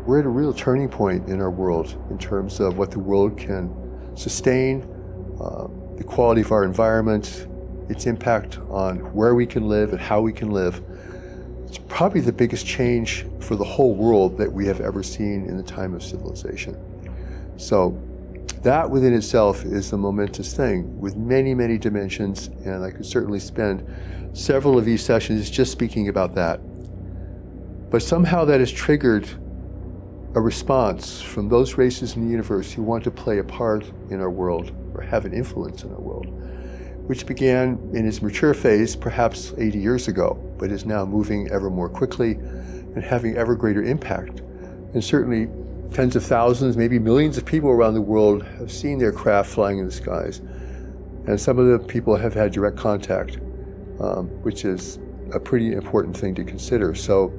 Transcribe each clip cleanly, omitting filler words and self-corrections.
we're at a real turning point in our world in terms of what the world can sustain, the quality of our environment, its impact on where we can live and how we can live. It's probably the biggest change for the whole world that we have ever seen in the time of civilization. So that within itself is a momentous thing with many, many dimensions, and I could certainly spend several of these sessions just speaking about that. But somehow that has triggered a response from those races in the universe who want to play a part in our world or have an influence in our world, which began in its mature phase perhaps 80 years ago, but is now moving ever more quickly and having ever greater impact. And certainly tens of thousands, maybe millions of people around the world have seen their craft flying in the skies. And some of the people have had direct contact, which is a pretty important thing to consider. So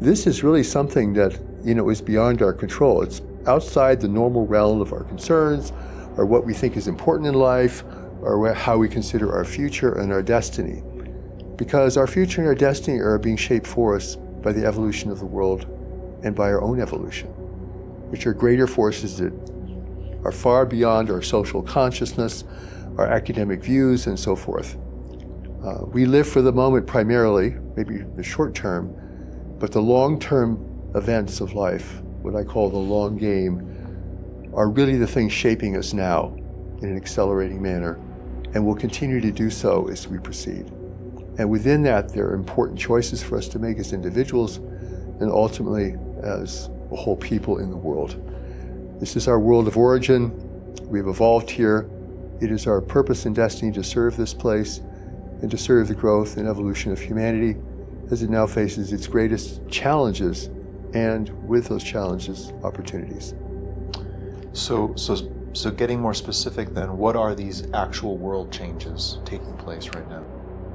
this is really something that, is beyond our control. It's outside the normal realm of our concerns, or what we think is important in life, or how we consider our future and our destiny. Because our future and our destiny are being shaped for us by the evolution of the world and by our own evolution, which are greater forces that are far beyond our social consciousness, our academic views, and so forth. We live for the moment primarily, maybe the short term, but the long-term events of life, what I call the long game, are really the things shaping us now in an accelerating manner, and will continue to do so as we proceed. And within that, there are important choices for us to make as individuals and ultimately as a whole people in the world. This is our world of origin. We've evolved here. It is our purpose and destiny to serve this place and to serve the growth and evolution of humanity as it now faces its greatest challenges, and with those challenges, opportunities. So getting more specific then, what are these actual world changes taking place right now?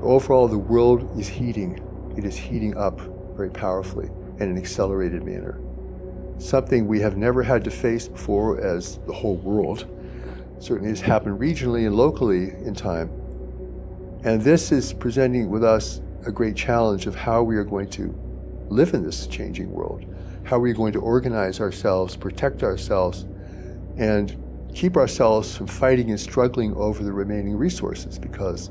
Overall, the world is heating. It is heating up very powerfully in an accelerated manner. Something we have never had to face before as the whole world. Certainly has happened regionally and locally in time. And this is presenting with us a great challenge of how we are going to live in this changing world, how we are going to organize ourselves, protect ourselves, and keep ourselves from fighting and struggling over the remaining resources, because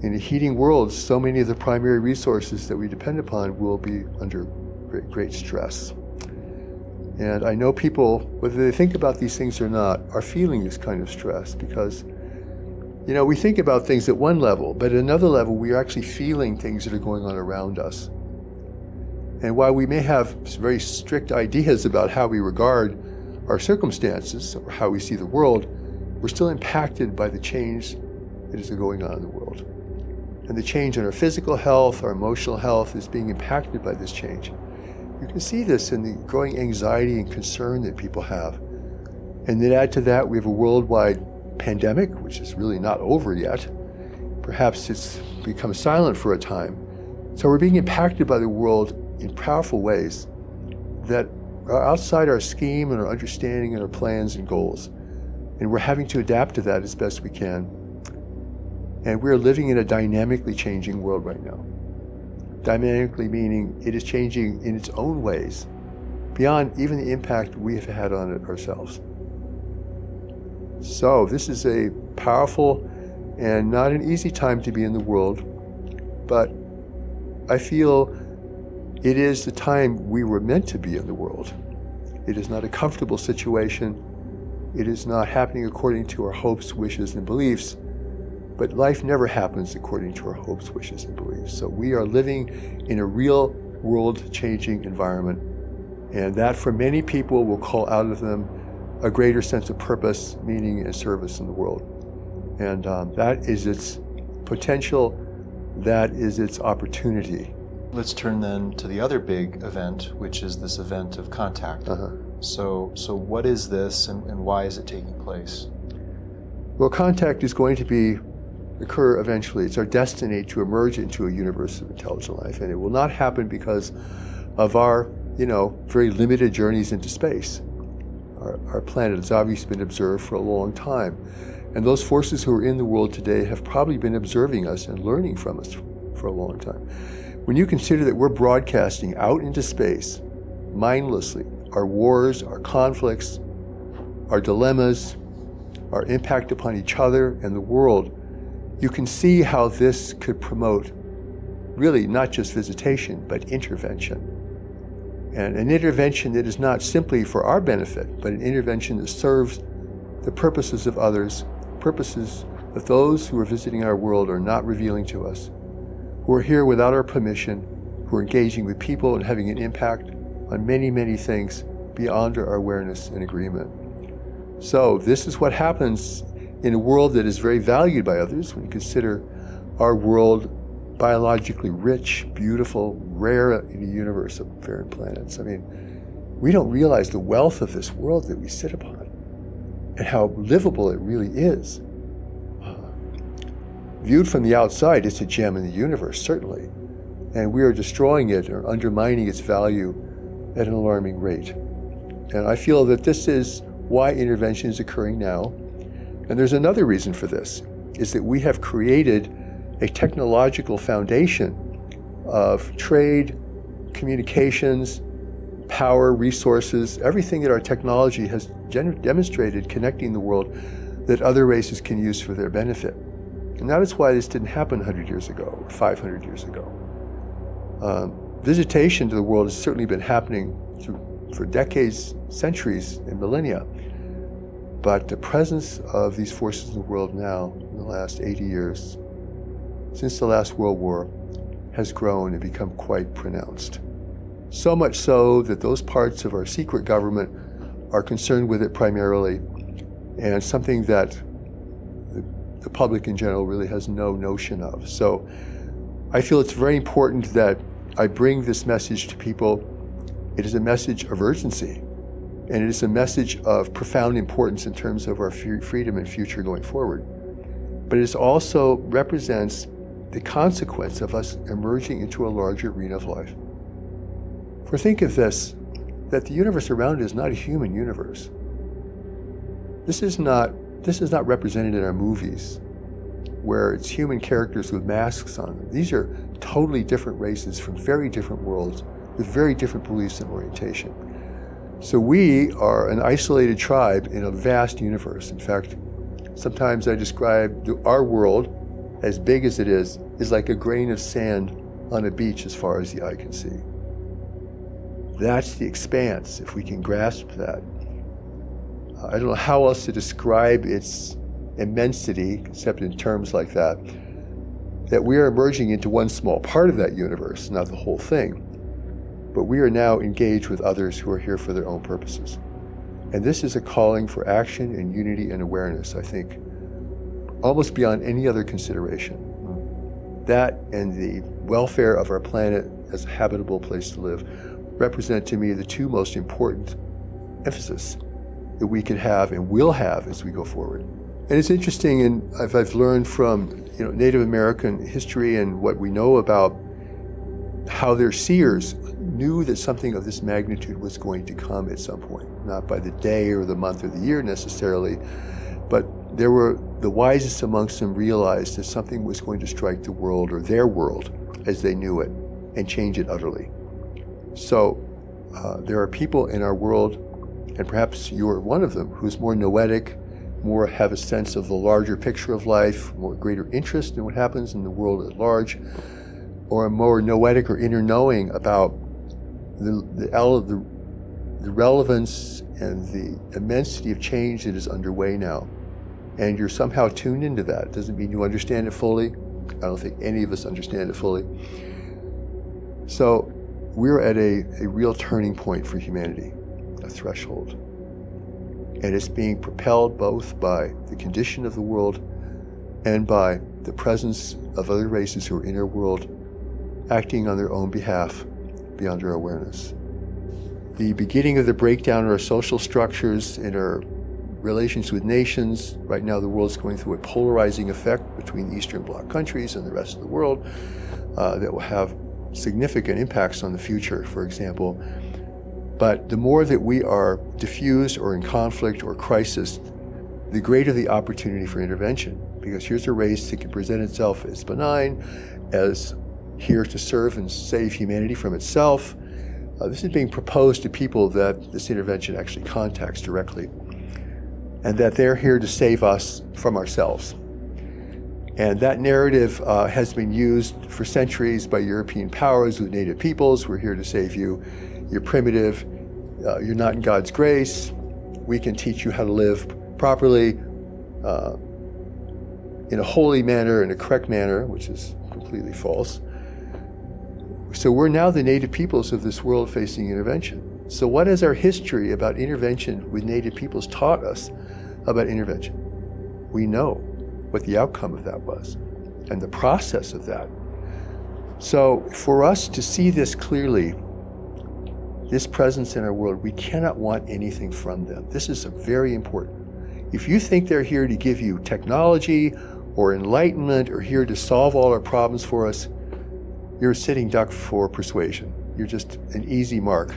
in a heating world, so many of the primary resources that we depend upon will be under great stress. And I know people, whether they think about these things or not, are feeling this kind of stress because we think about things at one level, but at another level, we are actually feeling things that are going on around us. And while we may have very strict ideas about how we regard our circumstances or how we see the world, we're still impacted by the change that is going on in the world. And the change in our physical health, our emotional health is being impacted by this change. You can see this in the growing anxiety and concern that people have. And then add to that, we have a worldwide pandemic, which is really not over yet. Perhaps it's become silent for a time. So we're being impacted by the world in powerful ways that are outside our scheme and our understanding and our plans and goals. And we're having to adapt to that as best we can. And we're living in a dynamically changing world right now. Dynamically meaning it is changing in its own ways, beyond even the impact we have had on it ourselves. So this is a powerful and not an easy time to be in the world, but I feel it is the time we were meant to be in the world. It is not a comfortable situation. It is not happening according to our hopes, wishes, and beliefs, but life never happens according to our hopes, wishes, and beliefs. So we are living in a real world-changing environment, and that for many people will call out of them a greater sense of purpose, meaning, and service in the world. And that is its potential, that is its opportunity. Let's turn then to the other big event, which is this event of contact. So what is this and why is it taking place? Well, contact is going to occur eventually. It's our destiny to emerge into a universe of intelligent life, and it will not happen because of our, very limited journeys into space. Our planet has obviously been observed for a long time, and those forces who are in the world today have probably been observing us and learning from us for a long time. When you consider that we're broadcasting out into space mindlessly our wars, our conflicts, our dilemmas, our impact upon each other and the world, you can see how this could promote really not just visitation, but intervention. And an intervention that is not simply for our benefit, but an intervention that serves the purposes of others, purposes that those who are visiting our world are not revealing to us, who are here without our permission, who are engaging with people and having an impact on many, many things beyond our awareness and agreement. So this is what happens in a world that is very valued by others when you consider our world biologically rich, beautiful, rare in a universe of barren planets. I mean, we don't realize the wealth of this world that we sit upon and how livable it really is. Viewed from the outside, it's a gem in the universe, certainly, and we are destroying it or undermining its value at an alarming rate. And I feel that this is why intervention is occurring now. And there's another reason for this, is that we have created a technological foundation of trade, communications, power, resources, everything that our technology has demonstrated connecting the world that other races can use for their benefit. And that is why this didn't happen 100 years ago, or 500 years ago. Visitation to the world has certainly been happening for decades, centuries, and millennia. But the presence of these forces in the world now, in the last 80 years, since the last World War, has grown and become quite pronounced. So much so that those parts of our secret government are concerned with it primarily, and something that the public in general really has no notion of. So I feel it's very important that I bring this message to people. It is a message of urgency, and it is a message of profound importance in terms of our freedom and future going forward. But it also represents the consequence of us emerging into a larger arena of life. For think of this, that the universe around us is not a human universe. This is not represented in our movies, where it's human characters with masks on them. These are totally different races from very different worlds with very different beliefs and orientation. So we are an isolated tribe in a vast universe. In fact, sometimes I describe our world, as big as it is like a grain of sand on a beach as far as the eye can see. That's the expanse, if we can grasp that. I don't know how else to describe its immensity, except in terms like that we are emerging into one small part of that universe, not the whole thing. But we are now engaged with others who are here for their own purposes. And this is a calling for action and unity and awareness, I think, almost beyond any other consideration. That and the welfare of our planet as a habitable place to live represent to me the two most important emphasis that we can have and will have as we go forward. And it's interesting, and I've learned from Native American history and what we know about how their seers knew that something of this magnitude was going to come at some point, not by the day or the month or the year necessarily, but the wisest amongst them realized that something was going to strike the world, or their world as they knew it, and change it utterly. So there are people in our world, and perhaps you're one of them, who's more noetic, more have a sense of the larger picture of life, more greater interest in what happens in the world at large, or a more noetic or inner knowing about the relevance and the immensity of change that is underway now. And you're somehow tuned into that. It doesn't mean you understand it fully. I don't think any of us understand it fully. So we're at a real turning point for humanity, a threshold. And it's being propelled both by the condition of the world and by the presence of other races who are in our world, acting on their own behalf beyond our awareness. The beginning of the breakdown of our social structures and our relations with nations. Right now the world's going through a polarizing effect between the Eastern Bloc countries and the rest of the world that will have significant impacts on the future, for example. But the more that we are diffused or in conflict or crisis, the greater the opportunity for intervention. Because here's a race that can present itself as benign, as here to serve and save humanity from itself, This is being proposed to people that this intervention actually contacts directly, and that they're here to save us from ourselves. And that narrative has been used for centuries by European powers with native peoples. We're here to save you. You're primitive. You're not in God's grace. We can teach you how to live properly in a holy manner, in a correct manner, which is completely false. So we're now the native peoples of this world facing intervention. So what has our history about intervention with native peoples taught us about intervention? We know what the outcome of that was and the process of that. So for us to see this clearly, this presence in our world, we cannot want anything from them. This is very important. If you think they're here to give you technology or enlightenment or here to solve all our problems for us, you're a sitting duck for persuasion. You're just an easy mark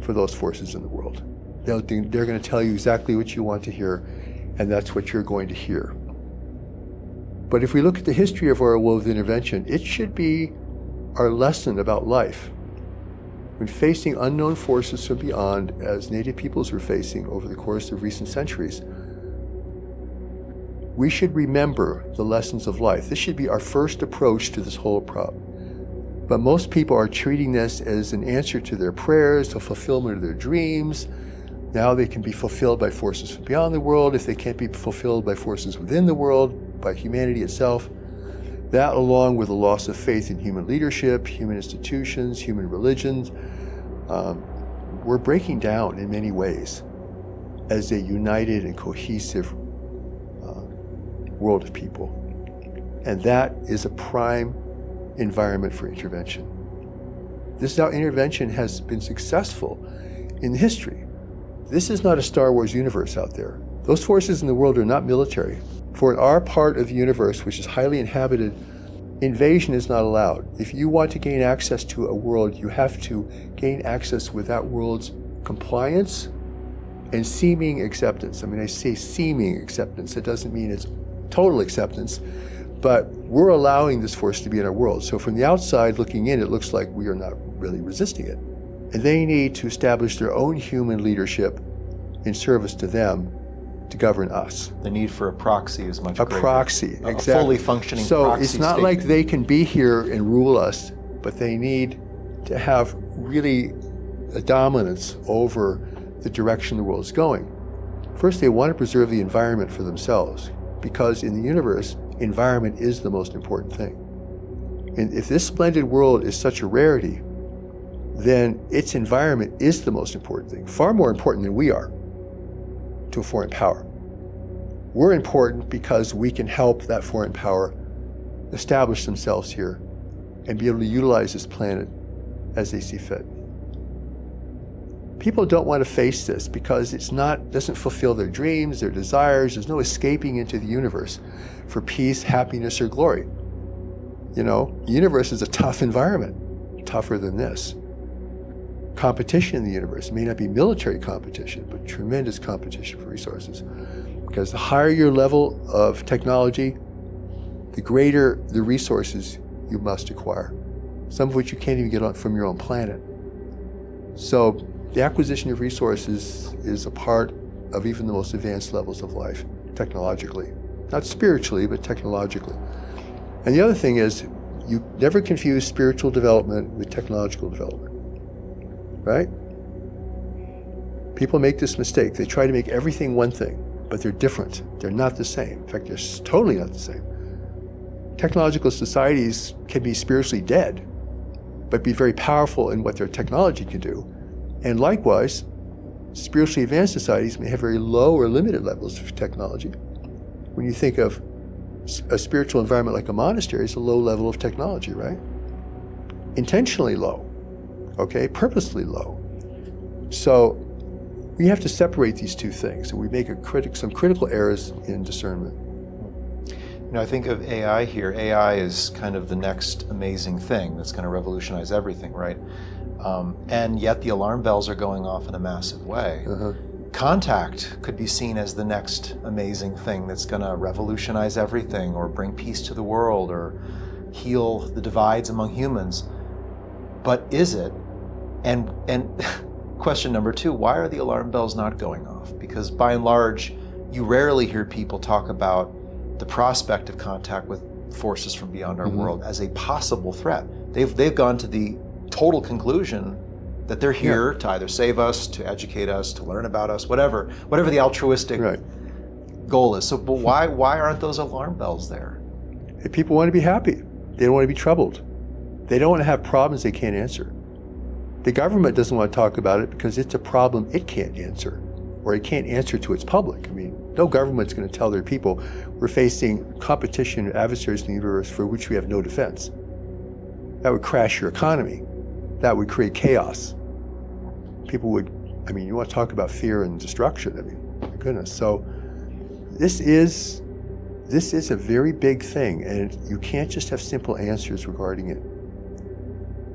for those forces in the world. They're going to tell you exactly what you want to hear, and that's what you're going to hear. But if we look at the history of our world of intervention, it should be our lesson about life. When facing unknown forces from beyond, as native peoples were facing over the course of recent centuries, we should remember the lessons of life. This should be our first approach to this whole problem. But most people are treating this as an answer to their prayers, a fulfillment of their dreams. Now they can be fulfilled by forces from beyond the world. If they can't be fulfilled by forces within the world, by humanity itself, that along with the loss of faith in human leadership, human institutions, human religions, we're breaking down in many ways as a united and cohesive world of people. And that is a prime environment for intervention. This is how intervention has been successful in history. This is not a Star Wars universe out there. Those forces in the world are not military. For in our part of the universe, which is highly inhabited, invasion is not allowed. If you want to gain access to a world, you have to gain access with that world's compliance and seeming acceptance. I mean, I say seeming acceptance. It doesn't mean it's total acceptance, but we're allowing this force to be in our world. So from the outside looking in, it looks like we are not really resisting it. And they need to establish their own human leadership in service to them to govern us. The need for a proxy is much greater. A proxy, exactly. A fully functioning proxy. So it's not like they can be here and rule us, but they need to have really a dominance over the direction the world is going. First, they want to preserve the environment for themselves, because in the universe, environment is the most important thing. And if this splendid world is such a rarity, then its environment is the most important thing, far more important than we are to a foreign power. We're important because we can help that foreign power establish themselves here and be able to utilize this planet as they see fit. People don't want to face this because doesn't fulfill their dreams, their desires. There's no escaping into the universe for peace, happiness, or glory. You know, the universe is a tough environment, tougher than this. Competition in the universe may not be military competition, but tremendous competition for resources. Because the higher your level of technology, the greater the resources you must acquire, some of which you can't even get on from your own planet. So the acquisition of resources is a part of even the most advanced levels of life, technologically. Not spiritually, but technologically. And the other thing is, you never confuse spiritual development with technological development. Right? People make this mistake. They try to make everything one thing, but they're different. They're not the same. In fact, they're totally not the same. Technological societies can be spiritually dead, but be very powerful in what their technology can do. And likewise, spiritually advanced societies may have very low or limited levels of technology. When you think of a spiritual environment like a monastery, it's a low level of technology, right? Intentionally low. Okay, purposely low. So we have to separate these two things, and we make some critical errors in discernment. You know, I think of AI here. AI is kind of the next amazing thing that's going to revolutionize everything, right? And yet the alarm bells are going off in a massive way. Contact could be seen as the next amazing thing that's going to revolutionize everything, or bring peace to the world, or heal the divides among humans. But is it? And question number two, why are the alarm bells not going off? Because by and large, you rarely hear people talk about the prospect of contact with forces from beyond our world as a possible threat. They've gone to the total conclusion that they're here to either save us, to educate us, to learn about us, whatever the altruistic goal is. So, but why aren't those alarm bells there? If people want to be happy. They don't want to be troubled. They don't want to have problems they can't answer. The government doesn't want to talk about it because it's a problem it can't answer, or it can't answer to its public. I mean, no government's going to tell their people we're facing competition and adversaries in the universe for which we have no defense. That would crash your economy. That would create chaos. People would, I mean, you want to talk about fear and destruction. I mean, my goodness. So this is a very big thing, and you can't just have simple answers regarding it.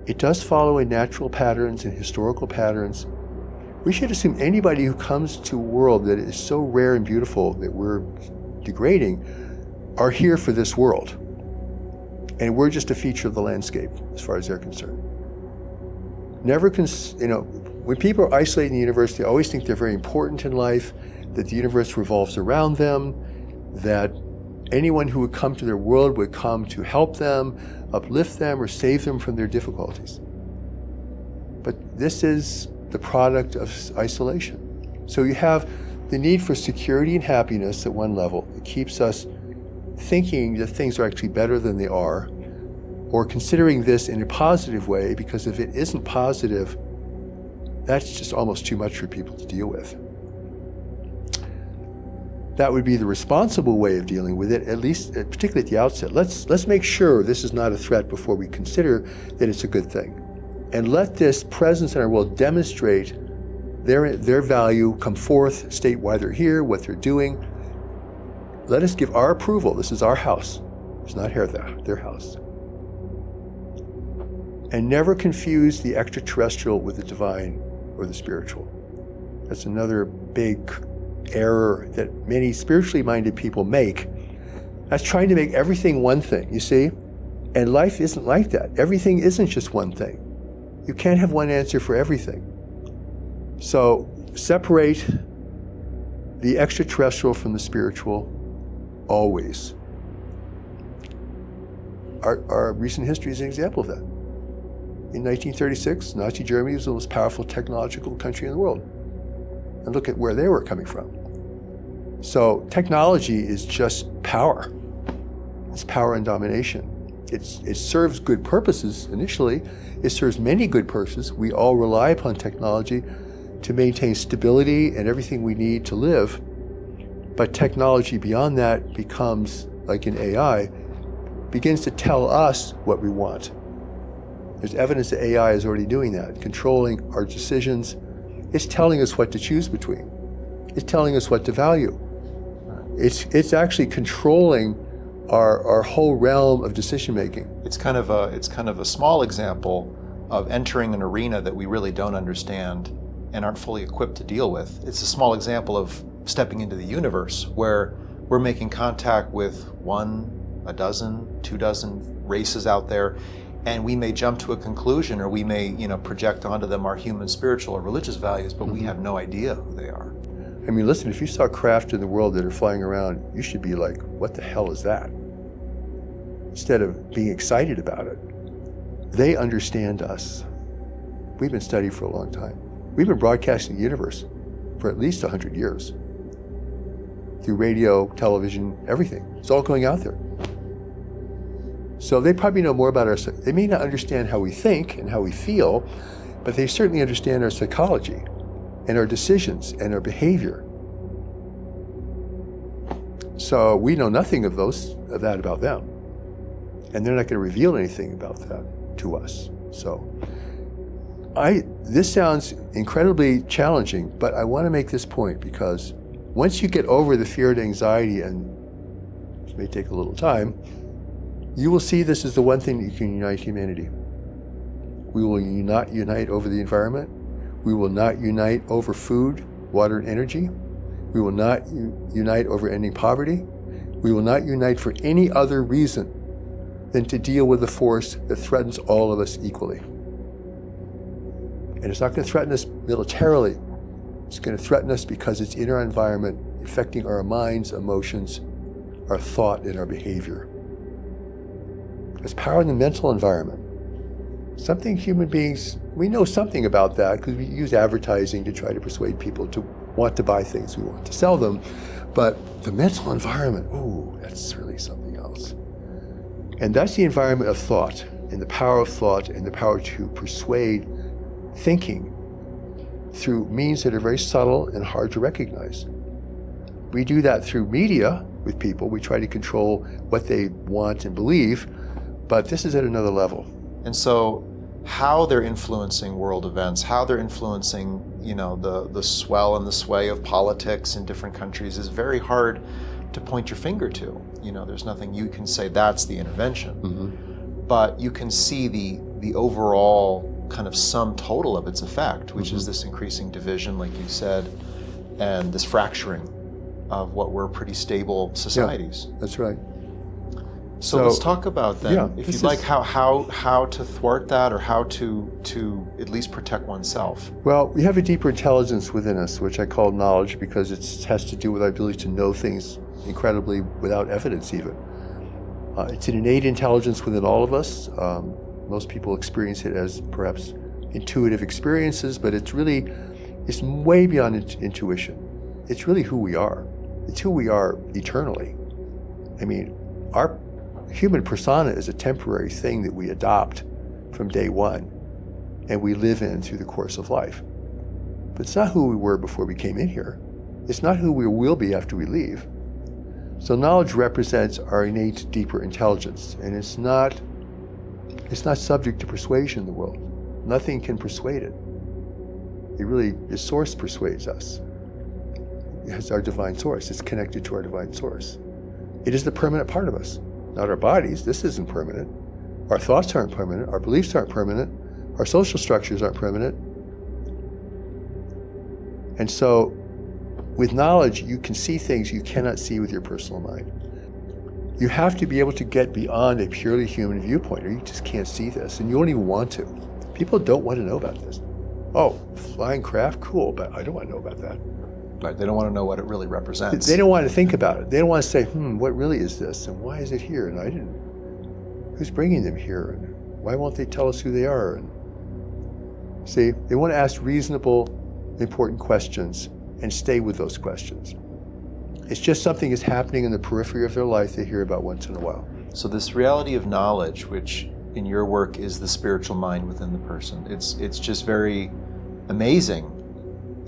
It does follow in natural patterns and historical patterns. We should assume anybody who comes to a world that is so rare and beautiful that we're degrading are here for this world. And we're just a feature of the landscape as far as they're concerned. When people are isolated in the universe, they always think they're very important in life, that the universe revolves around them, that anyone who would come to their world would come to help them, uplift them, or save them from their difficulties. But this is the product of isolation. So you have the need for security and happiness at one level. It keeps us thinking that things are actually better than they are, or considering this in a positive way, because if it isn't positive, that's just almost too much for people to deal with. That would be the responsible way of dealing with it, at least, particularly at the outset. Let's make sure this is not a threat before we consider that it's a good thing. And let this presence in our world demonstrate their value, come forth, state why they're here, what they're doing. Let us give our approval. This is our house. It's not their house. And never confuse the extraterrestrial with the divine or the spiritual. That's another big error that many spiritually minded people make. That's trying to make everything one thing, you see? And life isn't like that. Everything isn't just one thing. You can't have one answer for everything. So separate the extraterrestrial from the spiritual always. Our recent history is an example of that. In 1936, Nazi Germany was the most powerful technological country in the world. And look at where they were coming from. So technology is just power. It's power and domination. It serves good purposes initially. It serves many good purposes. We all rely upon technology to maintain stability and everything we need to live. But technology beyond that becomes, like in AI, begins to tell us what we want. There's evidence that AI is already doing that, controlling our decisions. It's telling us what to choose between. It's telling us what to value. It's actually controlling our whole realm of decision making. It's kind of a small example of entering an arena that we really don't understand and aren't fully equipped to deal with. It's a small example of stepping into the universe where we're making contact with 1, a dozen, 2 dozen races out there, and we may jump to a conclusion, or we may, project onto them our human, spiritual, or religious values, but we have no idea who they are. I mean, listen, if you saw craft in the world that are flying around, you should be like, what the hell is that? Instead of being excited about it. They understand us. We've been studying for a long time. We've been broadcasting the universe for at least 100 years. Through radio, television, everything. It's all going out there. So they probably know more about us. They may not understand how we think and how we feel, but they certainly understand our psychology and our decisions and our behavior. So we know nothing of that about them. And they're not going to reveal anything about that to us. So this sounds incredibly challenging, but I want to make this point, because once you get over the fear and anxiety, and it may take a little time, you will see this is the one thing that can unite humanity. We will not unite over the environment. We will not unite over food, water, and energy. We will not unite over ending poverty. We will not unite for any other reason than to deal with a force that threatens all of us equally. And it's not going to threaten us militarily. It's going to threaten us because it's in our environment, affecting our minds, emotions, our thought, and our behavior. There's power in the mental environment. Something human beings, we know something about that because we use advertising to try to persuade people to want to buy things we want to sell them. But the mental environment, ooh, that's really something else. And that's the environment of thought, and the power of thought, and the power to persuade thinking through means that are very subtle and hard to recognize. We do that through media with people. We try to control what they want and believe, but this is at another level. And so how they're influencing world events, how they're influencing, the swell and the sway of politics in different countries is very hard to point your finger to. There's nothing you can say that's the intervention. Mm-hmm. But you can see the overall kind of sum total of its effect, which is this increasing division, like you said, and this fracturing of what were pretty stable societies. Yeah, that's right. So let's talk about then, if you'd like, how to thwart that, or how to at least protect oneself. Well, we have a deeper intelligence within us, which I call knowledge, because it has to do with our ability to know things incredibly without evidence even. It's an innate intelligence within all of us. Most people experience it as perhaps intuitive experiences, but it's way beyond intuition. It's really who we are. It's who we are eternally. I mean, our human persona is a temporary thing that we adopt from day one and we live in through the course of life. But it's not who we were before we came in here. It's not who we will be after we leave. So knowledge represents our innate, deeper intelligence, and it's not subject to persuasion in the world. Nothing can persuade it. The source persuades us. It's our divine source. It's connected to our divine source. It is the permanent part of us, not our bodies. This isn't permanent. Our thoughts aren't permanent. Our beliefs aren't permanent. Our social structures aren't permanent. And so, with knowledge, you can see things you cannot see with your personal mind. You have to be able to get beyond a purely human viewpoint, or you just can't see this, and you don't even want to. People don't want to know about this. Oh, flying craft, cool, but I don't want to know about that. Right, they don't want to know what it really represents. They don't want to think about it. They don't want to say, what really is this, and why is it here, and who's bringing them here, and why won't they tell us who they are? And see, they want to ask reasonable, important questions and stay with those questions. It's just something is happening in the periphery of their life they hear about once in a while. So this reality of knowledge, which in your work is the spiritual mind within the person, it's just very amazing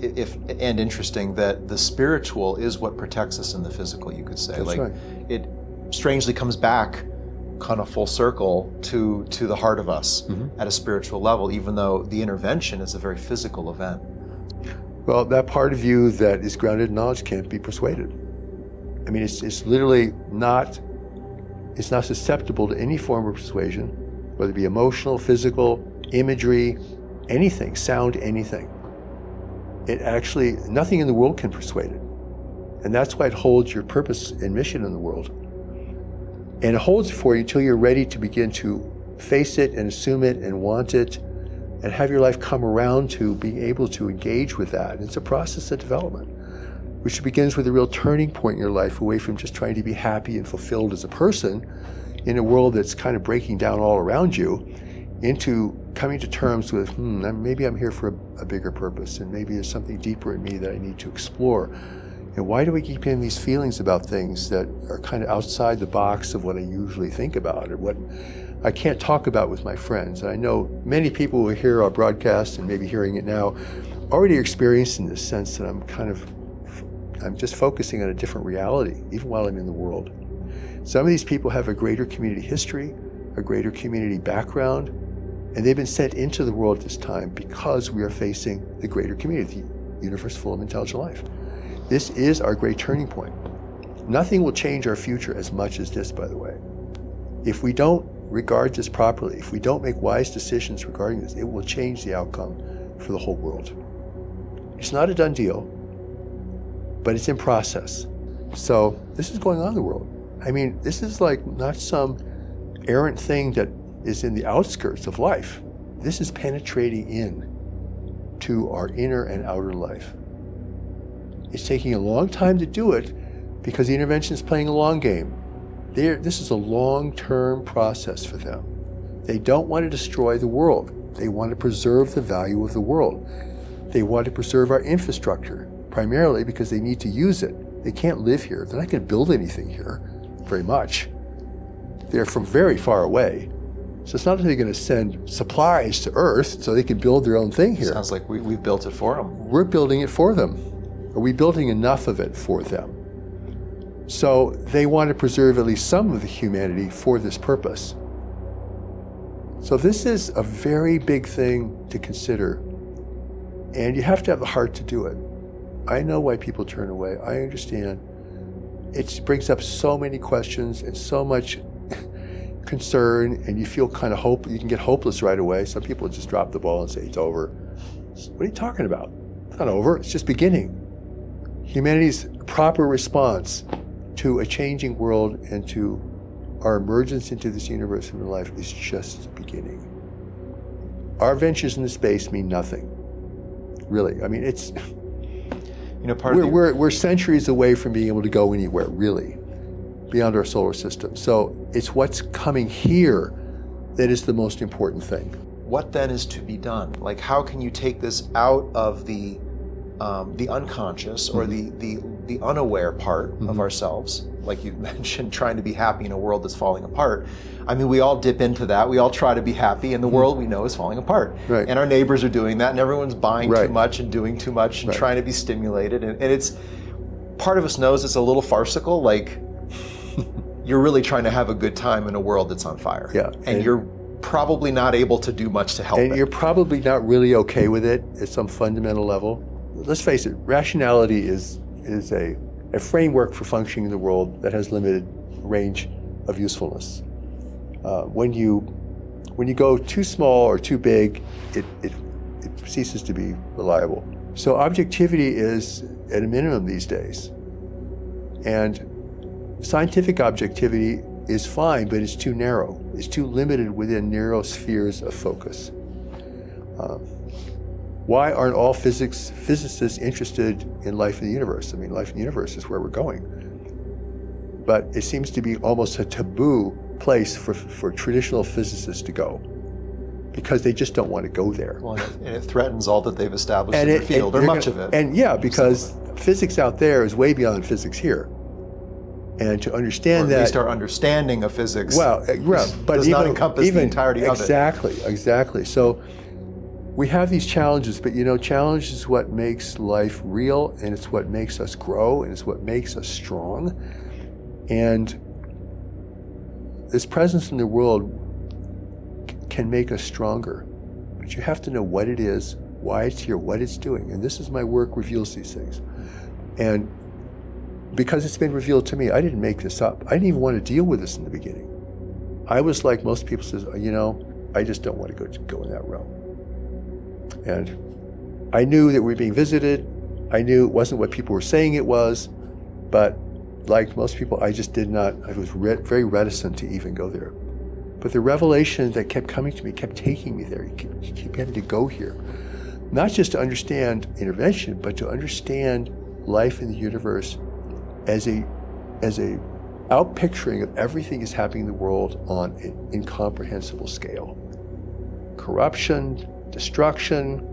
and interesting that the spiritual is what protects us in the physical, you could say. That's right. It strangely comes back kind of full circle to the heart of us at a spiritual level, even though the intervention is a very physical event. Well, that part of you that is grounded in knowledge can't be persuaded. I mean, it's literally not susceptible to any form of persuasion, whether it be emotional, physical, imagery, anything, sound, anything. Nothing in the world can persuade it. And that's why it holds your purpose and mission in the world. And it holds it for you until you're ready to begin to face it and assume it and want it and have your life come around to being able to engage with that. And it's a process of development, which begins with a real turning point in your life away from just trying to be happy and fulfilled as a person in a world that's kind of breaking down all around you, into coming to terms with, maybe I'm here for a bigger purpose, and maybe there's something deeper in me that I need to explore. And why do we keep getting these feelings about things that are kind of outside the box of what I usually think about, or what I can't talk about with my friends? And I know many people who hear our broadcast and maybe hearing it now already are experiencing this sense that I'm just focusing on a different reality, even while I'm in the world. Some of these people have a greater community history, a greater community background, and they've been sent into the world at this time because we are facing the greater community, the universe full of intelligent life. This is our great turning point. Nothing will change our future as much as this, by the way. If we don't regard this properly, if we don't make wise decisions regarding this, it will change the outcome for the whole world. It's not a done deal, but it's in process. So this is going on in the world. I mean, this is like not some errant thing that is in the outskirts of life. This is penetrating in to our inner and outer life. It's taking a long time to do it because the intervention is playing a long game. This is a long-term process for them. They don't want to destroy the world. They want to preserve the value of the world. They want to preserve our infrastructure, primarily because they need to use it. They can't live here. They're not going to build anything here very much. They're from very far away. So it's not that they're going to send supplies to Earth so they can build their own thing here. Sounds like we've built it for them. We're building it for them. Are we building enough of it for them? So they want to preserve at least some of the humanity for this purpose. So this is a very big thing to consider, and you have to have the heart to do it. I know why people turn away. I understand. It brings up so many questions and so much concern, and you feel kind of you can get hopeless right away. Some people just drop the ball and say it's over. What are you talking about? It's not over, it's just beginning. Humanity's proper response to a changing world and to our emergence into this universe and life is just beginning. Our ventures into space mean nothing, really. I mean, it's, we're centuries away from being able to go anywhere, really, beyond our solar system. So it's what's coming here that is the most important thing. What then is to be done? Like, how can you take this out of the unconscious or the unaware part of ourselves? Like you mentioned, trying to be happy in a world that's falling apart. I mean, we all dip into that. We all try to be happy, and the world we know is falling apart. Right. And our neighbors are doing that, and everyone's buying too much and doing too much and trying to be stimulated. And it's, part of us knows it's a little farcical, like you're really trying to have a good time in a world that's on fire. Yeah. And you're probably not able to do much to help it. And you're probably not really okay with it at some fundamental level. Let's face it, rationality is a framework for functioning in the world that has limited range of usefulness. When you go too small or too big, it ceases to be reliable. So objectivity is at a minimum these days. And scientific objectivity is fine, but it's too narrow. It's too limited within narrow spheres of focus. Why aren't all physicists interested in life in the universe? I mean, life in the universe is where we're going. But it seems to be almost a taboo place for traditional physicists to go, because they just don't want to go there. Well, and it threatens all that they've established in their field, or much of it. And yeah, because physics out there is way beyond physics here. And to understand that, or at least our understanding of physics but does not encompass the entirety of it. Exactly. So we have these challenges, but challenge is what makes life real, and it's what makes us grow, and it's what makes us strong. And this presence in the world can make us stronger, but you have to know what it is, why it's here, what it's doing. And this is my work reveals these things. And because it's been revealed to me, I didn't make this up. I didn't even want to deal with this in the beginning. I was like most people says, I just don't want to go in that realm. And I knew that we were being visited. I knew it wasn't what people were saying it was, but like most people, I just did not, I was very reticent to even go there. But the revelation that kept coming to me kept taking me there. You keep having to go here. Not just to understand intervention, but to understand life in the universe as a outpicturing of everything that's happening in the world on an incomprehensible scale. Corruption, destruction,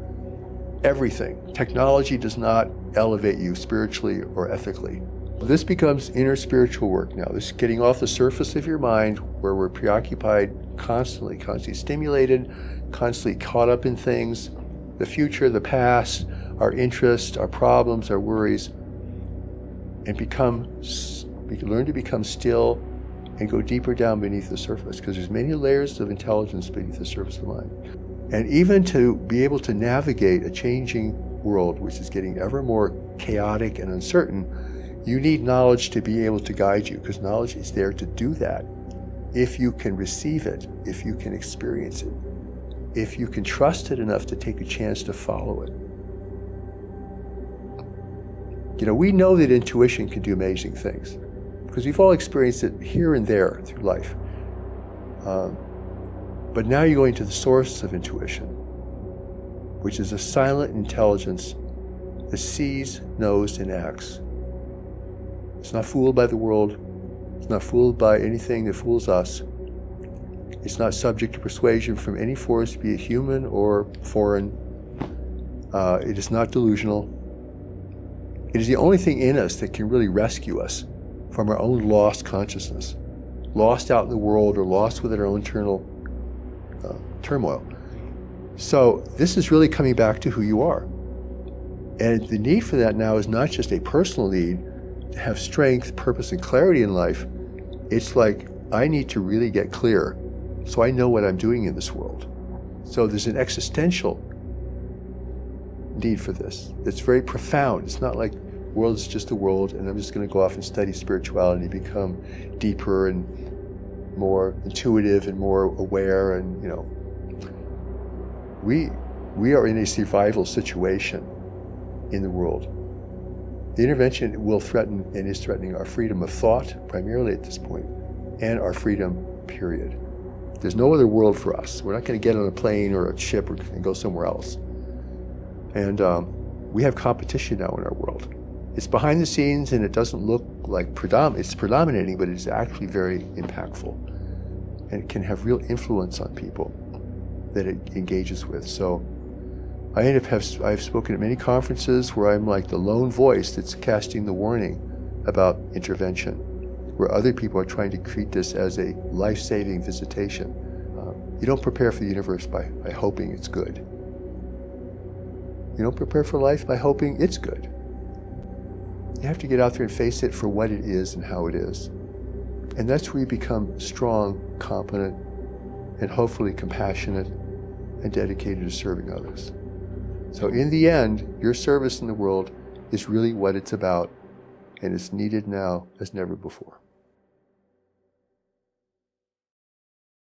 everything. Technology does not elevate you spiritually or ethically. This becomes inner spiritual work now. This is getting off the surface of your mind, where we're preoccupied constantly stimulated, constantly caught up in things, the future, the past, our interests, our problems, our worries, and we can learn to become still and go deeper down beneath the surface, because there's many layers of intelligence beneath the surface of the mind. And even to be able to navigate a changing world, which is getting ever more chaotic and uncertain, you need knowledge to be able to guide you, because knowledge is there to do that. If you can receive it, if you can experience it, if you can trust it enough to take a chance to follow it. We know that intuition can do amazing things, because we've all experienced it here and there through life. But now you're going to the source of intuition. which is a silent intelligence that sees, knows, and acts. It's not fooled by the world. It's not fooled by anything that fools us. It's not subject to persuasion from any force, be it human or foreign. It is not delusional. It is the only thing in us that can really rescue us from our own lost consciousness, lost out in the world or lost within our own internal turmoil. So this is really coming back to who you are. And the need for that now is not just a personal need to have strength, purpose, and clarity in life. It's like, I need to really get clear so I know what I'm doing in this world. So there's an existential need for this. It's very profound. It's not like the world is just the world and I'm just going to go off and study spirituality, become deeper and more intuitive and more aware. And we are in a survival situation in the world. The intervention will threaten and is threatening our freedom of thought, primarily at this point, and our freedom, period. There's no other world for us. We're not going to get on a plane or a ship and go somewhere else. And we have competition now in our world. It's behind the scenes and it doesn't look like it's predominating, but it's actually very impactful. And it can have real influence on people that it engages with. So I've spoken at many conferences where I'm like the lone voice that's casting the warning about intervention, where other people are trying to treat this as a life-saving visitation. You don't prepare for the universe by hoping it's good. You don't prepare for life by hoping it's good. You have to get out there and face it for what it is and how it is. And that's where you become strong, competent, and hopefully compassionate and dedicated to serving others. So in the end, your service in the world is really what it's about, and it's needed now as never before.